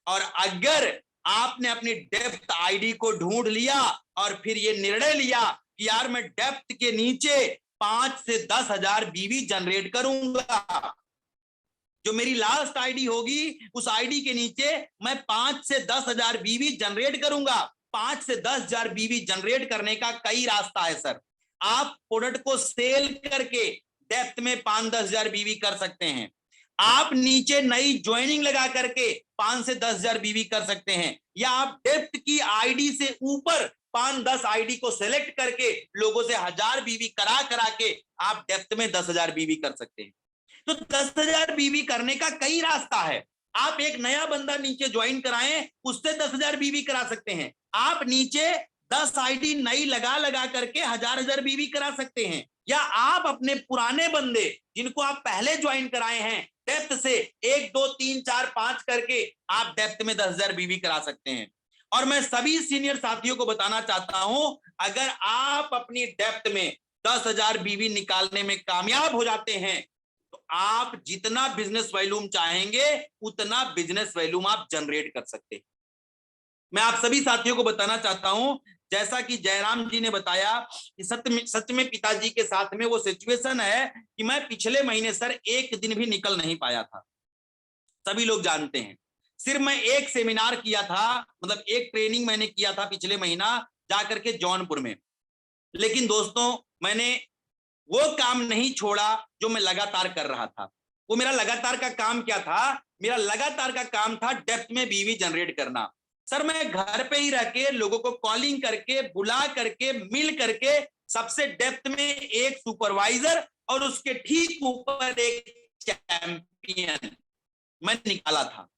और अगर आपने अपनी डेप्थ आईडी को ढूंढ लिया और फिर ये निर्णय लिया कि यार मैं डेप्थ के नीचे 5 से 10 हजार बीवी जनरेट करूंगा, जो मेरी लास्ट आईडी होगी उस आईडी के नीचे मैं 5 से 10 हजार बीवी जनरेट करूंगा। 5 से 10 हजार बीवी जनरेट करने का कई रास्ता है सर। आप प्रोडक्ट को सेल करके डेप्थ में 5-10 हजार बीवी कर सकते हैं। आप नीचे नई ज्वाइनिंग लगा करके 5 से 10 हजार बीवी कर सकते हैं, या आप डेप्थ की आईडी से ऊपर 5-10 आईडी को सेलेक्ट करके लोगों से 1000 बीवी करा के आप डेप्थ में 10 हजार बीवी कर सकते हैं। तो 10 हजार बीवी करने का कई रास्ता है। आप एक नया बंदा नीचे ज्वाइन कराएं, उससे 10 हजार बीवी करा सकते हैं। आप नीचे 10 आईडी नई लगा करके 1000 बीवी करा सकते हैं। या आप अपने पुराने बंदे जिनको आप पहले ज्वाइन कराए हैं डेप्थ से 1 2 3 4 5 करके आप डेप्थ में 10 हजार बीवी करा सकते हैं। और मैं सभी सीनियर साथियों को बताना चाहता हूं, अगर आप अपनी डेप्थ में 10 हजार बीवी निकालने में कामयाब हो जाते हैं तो आप जितना बिजनेस वॉल्यूम चाहेंगे उतना बिजनेस वॉल्यूम आप जनरेट कर सकते हैं। मैं आप सभी साथियों को बताना चाहता हूं, जैसा कि जयराम जी ने बताया कि सच में पिताजी के साथ में वो सिचुएशन है कि मैं पिछले महीने सर एक दिन भी निकल नहीं पाया था। सभी लोग जानते हैं, सिर्फ मैं एक सेमिनार किया था, मतलब एक ट्रेनिंग मैंने किया था पिछले महीना जाकर के जौनपुर में। लेकिन दोस्तों मैंने वो काम नहीं छोड़ा जो मैं लगातार कर रहा था। वो मेरा लगातार का काम क्या था? मेरा लगातार का काम था डेप्थ में बीवी जनरेट करना। सर मैं घर पे ही रह के लोगों को कॉलिंग करके, बुला करके, मिल करके सबसे डेप्थ में एक सुपरवाइजर और उसके ठीक ऊपर एक चैंपियन मैं निकाला था।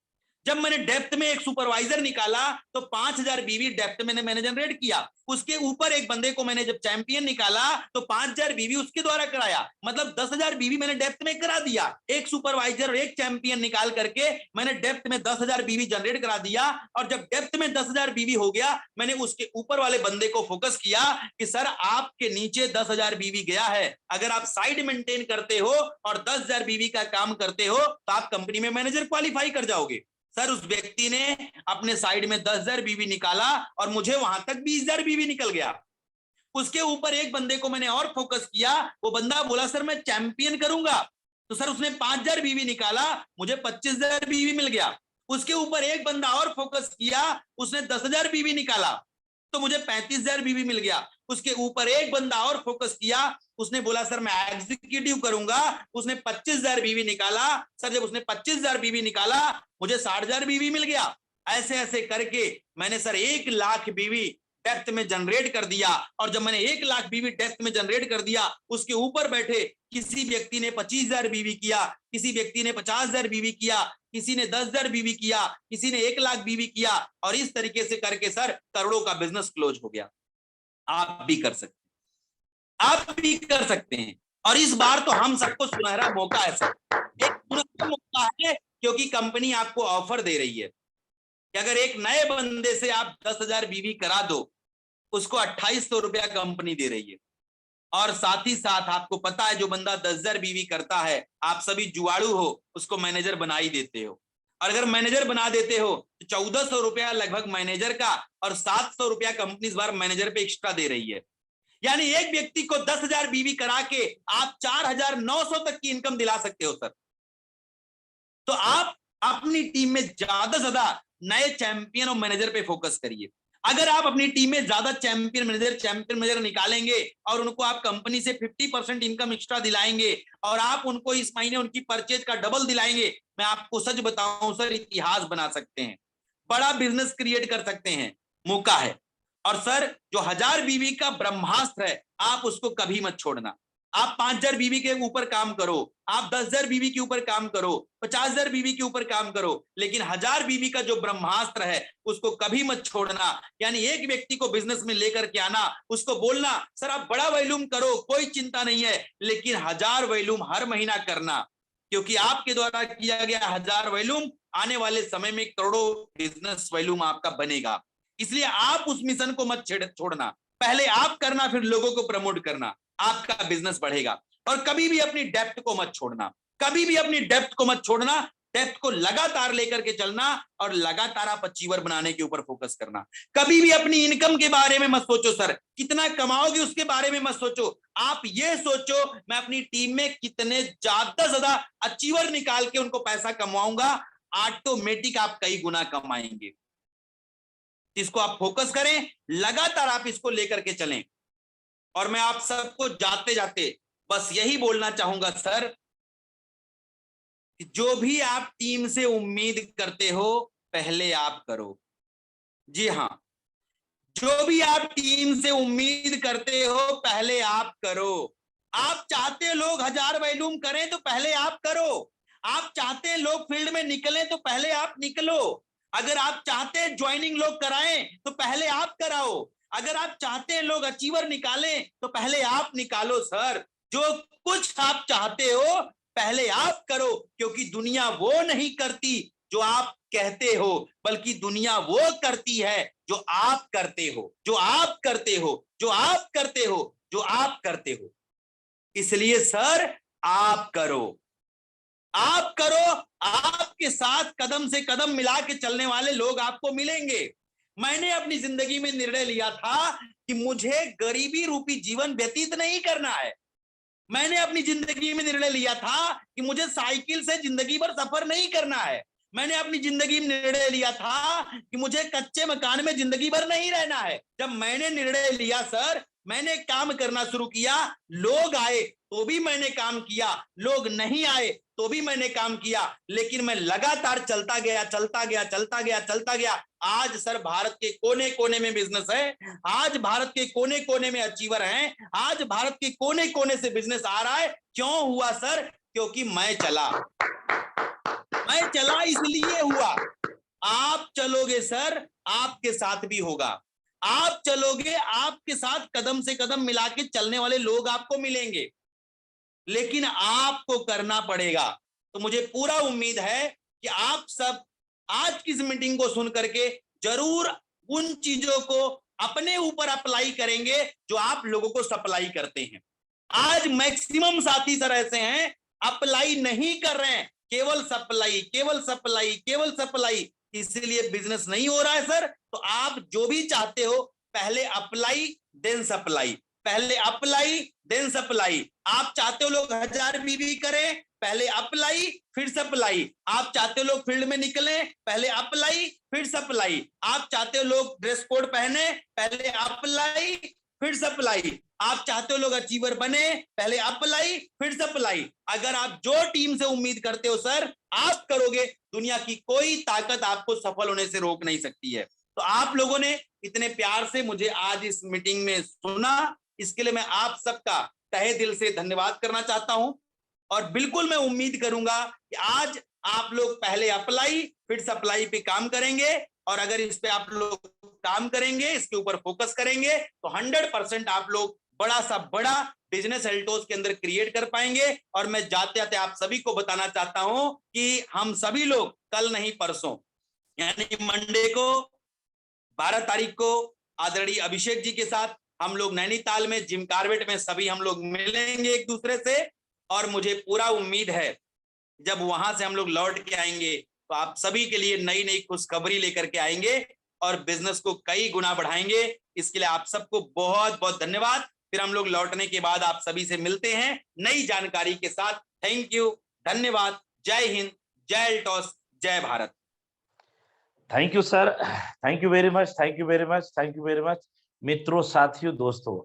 जब मैंने डेप्थ में एक सुपरवाइजर निकाला तो 5000 बीवी डेप्थ में मैंने जनरेट किया। उसके ऊपर एक बंदे को मैंने जब चैंपियन निकाला तो 5000 बीवी उसके द्वारा कराया, मतलब 10,000 बीवी मैंने डेप्थ में करा दिया। एक सुपरवाइजर और एक चैंपियन निकाल करके मैंने डेप्थ में 10,000 बीवी जनरेट करा दिया। और जब डेप्थ में 10,000 बीवी हो गया, मैंने उसके ऊपर वाले बंदे को फोकस किया कि सर आपके नीचे 10,000 बीवी गया है, अगर आप साइड मेंटेन करते हो और 10,000 बीवी का काम करते हो तो आप कंपनी में मैनेजर क्वालिफाई कर जाओगे। सर उस व्यक्ति ने अपने साइड में 10,000 बीवी निकाला और मुझे वहां तक 20,000 बीवी निकल गया। उसके ऊपर एक बंदे को मैंने और फोकस किया, वो बंदा बोला सर मैं चैंपियन करूंगा, तो सर उसने 5,000 बीवी निकाला, मुझे 25,000 बीवी मिल गया। उसके ऊपर एक बंदा और फोकस किया, उसने 10,000 बीवी निकाला तो मुझे 35,000 बीवी मिल गया। उसके ऊपर एक बंदा और फोकस किया, उसने बोला सर मैं एग्जीक्यूटिव करूंगा, उसने 25,000 बीवी निकाला। सर जब उसने 25,000 बीवी निकाला मुझे 60,000 बीवी मिल गया। ऐसे ऐसे करके मैंने सर 1 लाख बीवी डेप्थ में जनरेट कर दिया। और जब मैंने 1 लाख बीवी डेप्थ में जनरेट कर दिया, उसके ऊपर बैठे किसी व्यक्ति ने 25,000 बीवी किया, किसी व्यक्ति ने 50,000 बीवी किया, किसी ने 10,000 बीवी किया, किसी ने 1 लाख बीवी किया, और इस तरीके से करके सर करोड़ों का बिजनेस क्लोज हो गया। आप भी कर सकते हैं, आप भी कर सकते हैं। और इस बार तो हम सबको सुनहरा मौका है सर, एक सुनहरा मौका है, क्योंकि कंपनी आपको ऑफर दे रही है कि अगर एक नए बंदे से आप 10,000 बीवी करा दो, उसको 2800 रुपया कंपनी दे रही है। और साथ ही साथ आपको पता है, जो बंदा 10,000 बीवी करता है, आप सभी जुआड़ू हो, उसको मैनेजर बना ही देते हो। और अगर मैनेजर बना देते हो तो 1400 रुपया लगभग मैनेजर का, और 700 रुपया कंपनी इस बार मैनेजर पे एक्स्ट्रा दे रही है। यानी एक व्यक्ति को 10,000 बीवी करा के आप 4,900 तक की इनकम दिला सकते हो सर। तो आप अपनी टीम में ज्यादा से ज्यादा नए चैंपियन और मैनेजर पे फोकस करिए। अगर आप अपनी टीम में ज्यादा चैंपियन मैनेजर निकालेंगे और उनको आप कंपनी से 50% इनकम एक्स्ट्रा दिलाएंगे, और आप उनको इस महीने उनकी परचेज का डबल दिलाएंगे, मैं आपको सच बताऊं सर, इतिहास बना सकते हैं, बड़ा बिजनेस क्रिएट कर सकते हैं। मौका है। और सर जो 1000 बीवी का ब्रह्मास्त्र है, आप उसको कभी मत छोड़ना। आप 5,000 बीवी के ऊपर काम करो, आप 10,000 बीवी के ऊपर काम करो, 50,000 बीवी के ऊपर काम करो, लेकिन 1000 बीवी का जो ब्रह्मास्त्र है उसको कभी मत छोड़ना। यानी एक व्यक्ति को बिजनेस में लेकर के आना, उसको बोलना सर आप बड़ा वॉल्यूम करो, कोई चिंता नहीं है, लेकिन 1000 वॉल्यूम हर महीना करना, क्योंकि आपके द्वारा किया गया 1000 वॉल्यूम आने वाले समय में करोड़ों बिजनेस वॉल्यूम आपका बनेगा। इसलिए आप उस मिशन को मत छोड़ना, पहले आप करना, फिर लोगों को प्रमोट करना, आपका बिजनेस बढ़ेगा। और कभी भी अपनी डेप्थ को मत छोड़ना, कभी भी अपनी डेप्थ को मत छोड़ना, डेप्थ को लगातार लेकर के चलना, और लगातार आप अचीवर बनाने के ऊपर फोकस करना। कभी भी अपनी इनकम के बारे में मत सोचो सर, कितना कमाओगे उसके बारे में मत सोचो, आप ये सोचो मैं अपनी टीम में कितने ज्यादा से ज्यादा अचीवर निकाल के उनको पैसा कमाऊंगा, ऑटोमेटिक आप कई गुना कमाएंगे। इसको आप फोकस करें, लगातार आप इसको लेकर के चलें। और मैं आप सबको जाते जाते बस यही बोलना चाहूंगा सर, कि जो भी आप टीम से उम्मीद करते हो पहले आप करो। जी हां, जो भी आप टीम से उम्मीद करते हो पहले आप करो। आप चाहते लोग 1000 वॉल्यूम करें तो पहले आप करो। आप चाहते लोग फील्ड में निकलें तो पहले आप निकलो। अगर आप चाहते ज्वाइनिंग लोग कराएं तो पहले आप कराओ। अगर आप चाहते हैं लोग अचीवर निकालें तो पहले आप निकालो सर। जो कुछ आप चाहते हो पहले आप करो, क्योंकि दुनिया वो नहीं करती जो आप कहते हो, बल्कि दुनिया वो करती है जो आप करते हो, जो आप करते हो, जो आप करते हो, जो आप करते हो। इसलिए सर आप करो, आप करो, आपके साथ कदम से कदम मिला के चलने वाले लोग आपको मिलेंगे। मैंने अपनी जिंदगी में निर्णय लिया था कि मुझे गरीबी रूपी जीवन व्यतीत नहीं करना है। मैंने अपनी जिंदगी में निर्णय लिया था कि मुझे साइकिल से जिंदगी भर सफर नहीं करना है। मैंने अपनी जिंदगी में निर्णय लिया था कि मुझे कच्चे मकान में जिंदगी भर नहीं रहना है। जब मैंने निर्णय लिया सर, मैंने काम करना शुरू किया। लोग आए तो भी मैंने काम किया, लोग नहीं आए तो भी मैंने काम किया, लेकिन मैं लगातार चलता गया, चलता गया, चलता गया, चलता गया। आज सर भारत के कोने कोने में बिजनेस है, आज भारत के कोने कोने में अचीवर हैं, आज भारत के कोने कोने से बिजनेस आ रहा है। क्यों हुआ सर? क्योंकि मैं चला इसलिए हुआ। आप चलोगे सर, आपके साथ भी होगा। आप चलोगे, आपके साथ कदम से कदम मिला के चलने वाले लोग आपको मिलेंगे, लेकिन आपको करना पड़ेगा। तो मुझे पूरा उम्मीद है कि आप सब आज की इस मीटिंग को सुन करके जरूर उन चीजों को अपने ऊपर अप्लाई करेंगे जो आप लोगों को सप्लाई करते हैं। आज मैक्सिमम साथी सर ऐसे हैं अप्लाई नहीं कर रहे हैं, केवल सप्लाई, केवल सप्लाई, केवल सप्लाई, इसीलिए बिजनेस नहीं हो रहा है सर। तो आप जो भी चाहते हो पहले अप्लाई देन सप्लाई, पहले अप्लाई देन सप्लाई। आप चाहते हो लोग 1000 बीवी करें, पहले अप्लाई फिर सप्लाई। आप चाहते हो लोग फील्ड में निकले, पहले अप्लाई फिर सप्लाई। आप चाहते हो लोग ड्रेस कोड पहने, पहले अप्लाई फिर सप्लाई। आप चाहते हो लोग अचीवर बने, पहले अप्लाई फिर सप्लाई। अगर आप जो टीम से उम्मीद करते हो सर आप करोगे, दुनिया की कोई ताकत आपको सफल होने से रोक नहीं सकती है। तो आप लोगों ने इतने प्यार से मुझे आज इस मीटिंग में सुना, इसके लिए मैं आप सबका तहे दिल से धन्यवाद करना चाहता हूं। और बिल्कुल मैं उम्मीद करूंगा कि आज आप लोग पहले अप्लाई फिर सप्लाई पे काम करेंगे, और अगर इस पे आप लोग काम करेंगे, इसके ऊपर फोकस करेंगे, तो 100% आप लोग बड़ा सा बड़ा बिजनेस एल्टोस के अंदर क्रिएट कर पाएंगे। और मैं जाते जाते आप सभी को बताना चाहता हूं कि हम सभी लोग कल नहीं परसों यानी मंडे को 12 तारीख को आदरणीय अभिषेक जी के साथ हम लोग नैनीताल में जिम कार्बेट में सभी हम लोग मिलेंगे एक दूसरे से। और मुझे पूरा उम्मीद है जब वहां से हम लोग लौट के आएंगे तो आप सभी के लिए नई नई खुशखबरी लेकर के आएंगे और बिजनेस को कई गुना बढ़ाएंगे। इसके लिए आप सबको बहुत बहुत धन्यवाद। फिर हम लोग लौटने के बाद आप सभी से मिलते हैं नई जानकारी के साथ। थैंक यू, धन्यवाद, जय हिंद, जय एल्टॉस, जय Bharat. Thank you sir, thank you very much, thank you very much, thank you very much. मित्रों, साथियों, दोस्तों,